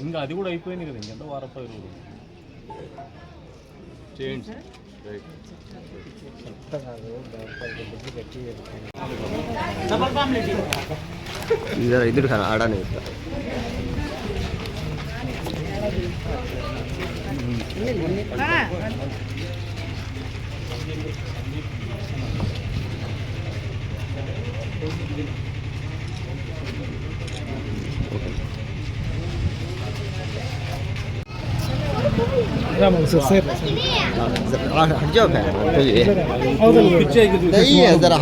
ఇంకా అది కూడా అయిపోయింది కదా, ఇంకెంత వారం 10 రోజులు చేయండి. इधर खाना आड़ा नहीं होता। हट जाओ नहीं है जरा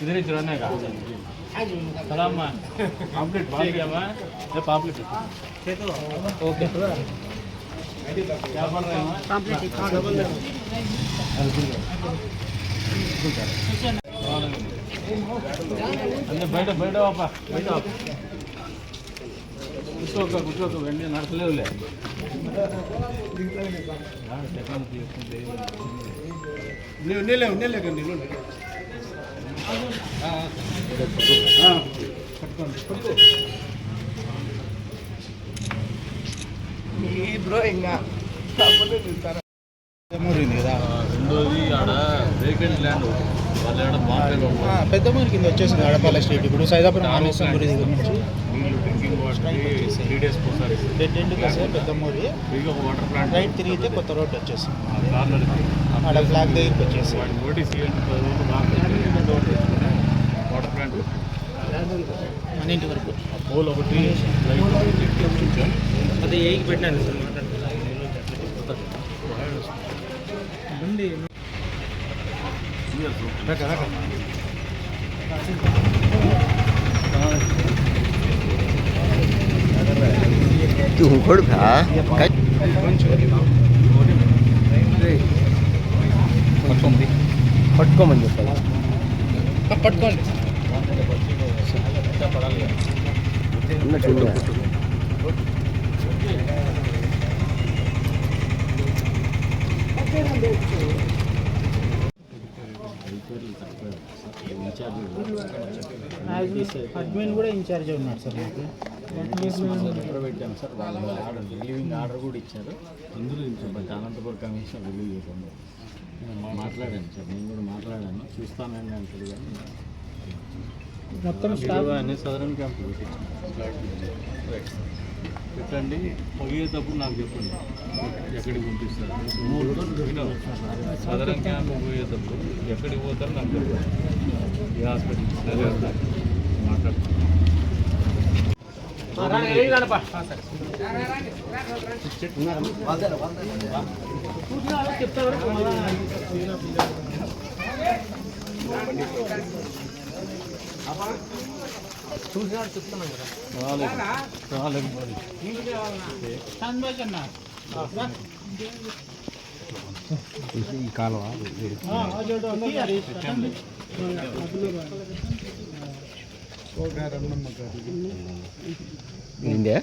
इधर ही चलाने का सलाम पापलेट पापलेट ओके क्या पढ़ रहे हैं पापलेट बैठ बैठ पापा बैठ కూర్చోక వెంటనే నడచలేదులే టెక్నాలజీ ఉండేలేకండి బ్రో ఇంకా రెండోది ఆడ వేకెంట్ ల్యాండ్ వాళ్ళ పెద్ద మూరి కింద వచ్చేసింది ఆడపాల స్ట్రీట్. ఇప్పుడు సైదాపురం ఆనేసం గురి దగ్గర నుంచి నీళ్ళు డ్రింకింగ్ వాటర్ 3 days ఒకసారి డెడ్ ఎండ్ కదా పెద్ద మూరి. ఒక వాటర్ ప్లాంట్ రైట్ తిరిగితే కొత్త రోడ్ వచ్చేసింది. కార్నర్ ఆడ ఫ్లాగ్ దగ్గరికి వచ్చేసి నోటీస్ వాటర్ ప్లాంట్ మన ఇంటి వరకు పోల్ ఒకటి అది ఏకి పెట్టినాను సార్ तू खोड़ भा పట్టుకోమని చెప్పాలి. పట్టుకోండి అడ్మిన్ కూడా ఇన్ఛార్జ్ ఉన్నాడు సార్ నాకు. పెట్టాను సార్ వాళ్ళు ఆర్డర్ రిలీవింగ్ ఆర్డర్ కూడా ఇచ్చారు. ఇందులో బట్ అనంతపురం కమిషనర్ రిలీవ్ చేశాను. మాట్లాడాను సార్, నేను కూడా మాట్లాడాను, చూస్తానని అంటారు. కానీ మొత్తం స్టాఫ్ అన్ని సదరన్ క్యాంపు పెట్టండి. పోయేటప్పుడు నాకు చెప్పండి ఎక్కడికి పంపిస్తారు. సదరన్ క్యాంపు పోయేటప్పుడు ఎక్కడికి పోతారో నాకు చెప్పండి. ఈ హాస్పిటల్ మాట్లాడుతున్నాను. చూసినాడు చెప్తున్నాం కదా. ఈ కాలువ ఇండియా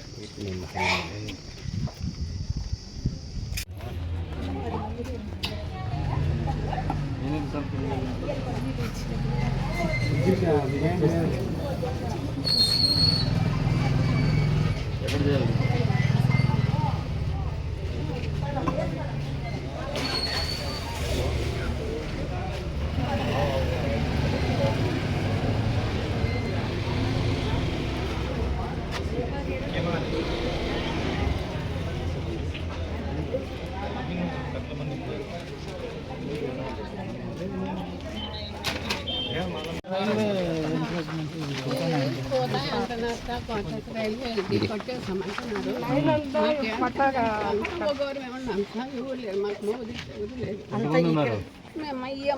ఎక్కడ చేయాలి?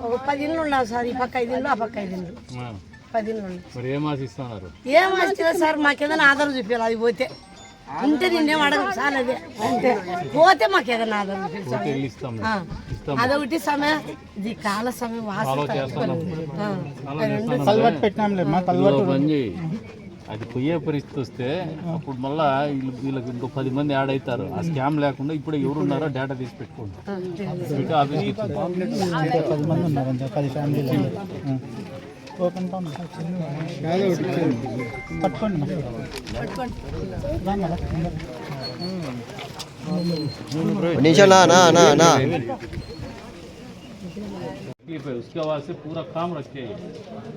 ఒక 10 ఇళ్ళు ఉన్నాం సార్. ఈ పక్క 5 ఇళ్ళు, ఆ పక్క 5 ఇళ్ళు, 10 ఇళ్ళు ఉన్నాయి. మరి ఏం ఆశిస్తున్నారు? ఏం వచ్చినా సార్ మాకేదైనా ఆధారం చూపించాలి. అది పోతే ఉంటే నిన్నేం అడగం సార్. అదే అంతే, పోతే మాకు ఏదైనా ఆధారం చూపించాలి. అదొకటి సమయం, ఇది కాల సమయం కల్వట్ పెట్టినాంలే మా కల్వట్ పని చేయి. అది పోయే పరిస్థితి వస్తే అప్పుడు మళ్ళా వీళ్ళకి ఇంకో 10 మంది యాడ్ అవుతారు. ఆ స్కామ్ లేకుండా ఇప్పుడు ఎవరున్నారో డేటా తీసి పెట్టుకోండి. 10 మంది ఉన్నారు అంతే, 10 ఫ్యామిలీలు. ఓపెన్ పట్టుకోండి निशा ना ना ना ना उसके बाद से पूरा काम रखे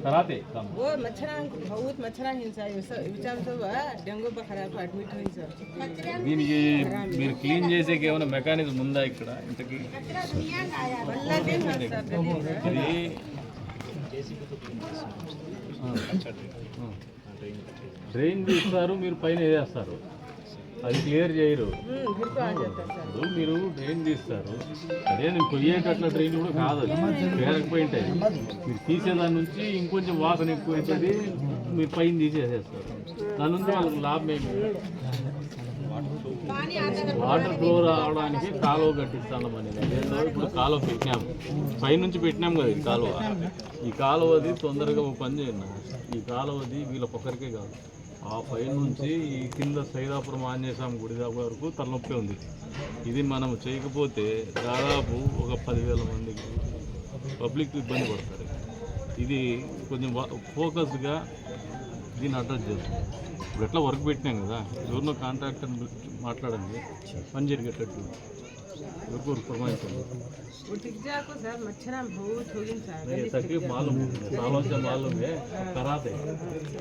कराते काम. वो मच्छरा बहुत मच्छरा हिंसा विचार सब डेंगू बखरा अड्मिट हुई सर. దీనికి మీరు క్లీన్ చేసేకి ఏమైనా మెకానిజం ఉందా ఇక్కడ? ఇంతకీ డ్రైన్ తీస్తారు, మీరు పైన వేసేస్తారు, అది క్లియర్ చేయరు. ఇప్పుడు మీరు డ్రైన్ తీస్తారు, అదే నేను పొయ్యేటట్ల డ్రైన్ కూడా కాదు, అది పేరకపోయింటాయి. మీరు తీసేదాని నుంచి ఇంకొంచెం వాసన ఎక్కువ అవుతుంది, మీరు పైన తీసేసేస్తారు. దాని నుంచి వాళ్ళకి లాభం ఏమి? వాటర్ ఫ్లో రావడానికి కాలువ కట్టిస్తాను అనేది. అదేంటో ఇప్పుడు కాలువ పెట్టినాము, పైనుంచి పెట్టినాం కదా ఈ కాలువ. ఈ కాలువది తొందరగా ఒక పని చేయండి. ఈ కాలువది వీళ్ళకొక్కరికే కాదు, ఆ పైన నుంచి ఈ కింద సైదాపురం ఆంజనేయస్వామి గుడి వరకు తలనొప్పి ఉంది. ఇది మనం చేయకపోతే దాదాపు ఒక 10,000 మందికి పబ్లిక్ ఇబ్బంది పడతారు. ఇది కొంచెం ఫోకస్గా దీన్ని అడ్రస్ చేస్తాం. ఇప్పుడు ఎట్లా వర్క్ పెట్టినాం కదా, ఎవరినో కాంట్రాక్టర్ మాట్లాడండి, పని జరిగేటట్టు ఎవరికి ప్రమాణించండి. सर मच्छरा बहुत हो गई सर. तकलीफ मालूम है, सालों से मालूम है, कराते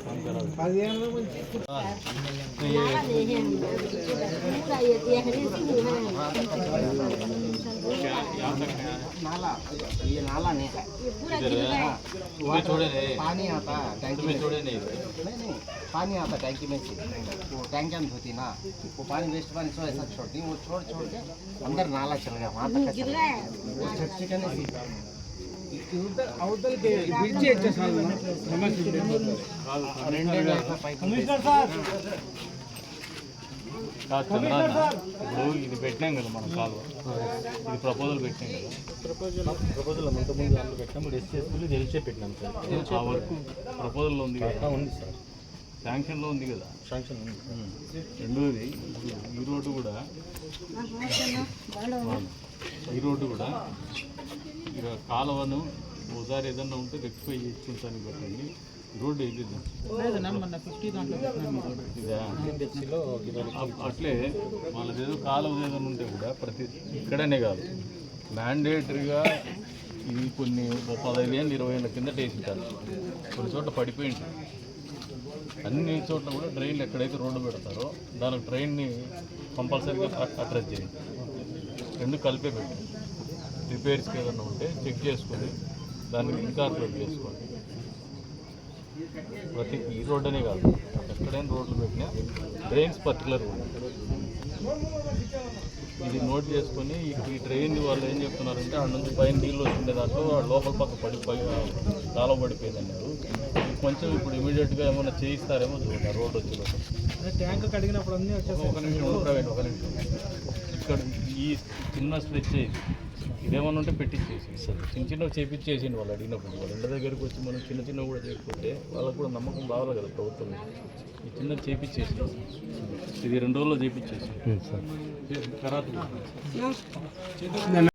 काम कराते. ये नाला नहीं है, छोड़े नहीं, पानी आता टैंकी में, छोड़े नहीं, नहीं पानी आता टैंकी में से, वो टैंक अंदर होती ना, वो पानी वेस्ट पानी सो ऐसा छोड़ती, वो छोड़ के अंदर नाला चल गया, वहाँ तक ఇప్పుడు ఇది పెట్టినాం కదా మనం కాలువ, ఇది ప్రపోజల్ పెట్టినాం కదా. ప్రపోజల్ అంతకుముందు దాంట్లో పెట్టినప్పుడు ఎస్సీఎస్లు తెలిసే పెట్టినాం సార్. ఆ వర్క్ ప్రపోజల్లో ఉంది కదా, ఉంది సార్, శాంక్షన్లో ఉంది కదా, శాంక్షన్ ఉంది. రెండోది ఈ రోడ్డు కూడా ఇక కాలువను ఒకసారి ఏదన్నా ఉంటే రెక్టిఫై చేసుకుంటానికి పెట్టండి. రోడ్డు వేద్దాం అట్లే వాళ్ళది ఏదో కాలువ ఏదైనా ఉంటే కూడా ప్రతి ఇక్కడనే కాదు, మ్యాండేటరీగా ఇది కొన్ని 15 ఏళ్ళు 20 ఏళ్ళ కిందట వేసింటారు. కొన్ని చోట్ల పడిపోయి ఉంటాయి. అన్ని చోట్ల కూడా డ్రైన్లు ఎక్కడైతే రోడ్డు పెడతారో దానికి ట్రైన్ని కంపల్సరీగా అడ్రస్ చేయండి. రెండు కలిపే పెట్టి రిపేర్స్కి ఏదైనా ఉంటే చెక్ చేసుకొని దాన్ని ఇన్కార్పొరేట్ చేసుకోండి. ప్రతి ఈ రోడ్ అనే కాదు, ఎక్కడైనా రోడ్లు పెట్టినా డ్రైన్స్ పర్టికులర్ ఇది నోట్ చేసుకొని ఈ ట్రైన్ వాళ్ళు ఏం చెప్తున్నారంటే ఆ నుంచి పైన నీళ్ళు వచ్చిండే దాంట్లో లోపల పక్క కాలువ పడిపోయింది అన్నారు. కొంచెం ఇప్పుడు ఇమీడియట్గా ఏమైనా చేయిస్తారేమో చూడండి. రోడ్ వచ్చి ట్యాంక్ కడిగినప్పుడు అన్నీ ఒక నిమిషం ఇక్కడ ఈ చిన్న స్ట్రెచ్ ఇదేమన్నా ఉంటే పెట్టించేసి చిన్న చిన్నవి చేపించేసింది వాళ్ళు అడిగినప్పుడు. వాళ్ళ ఇంటి దగ్గరికి వచ్చి మనం చిన్న చిన్నవి కూడా చేయకపోతే వాళ్ళకు కూడా నమ్మకం రావాలి కదా ప్రభుత్వం. ఈ చిన్నది చేపించేసి ఇది 2 రోజుల్లో చేపించేసి తర్వాత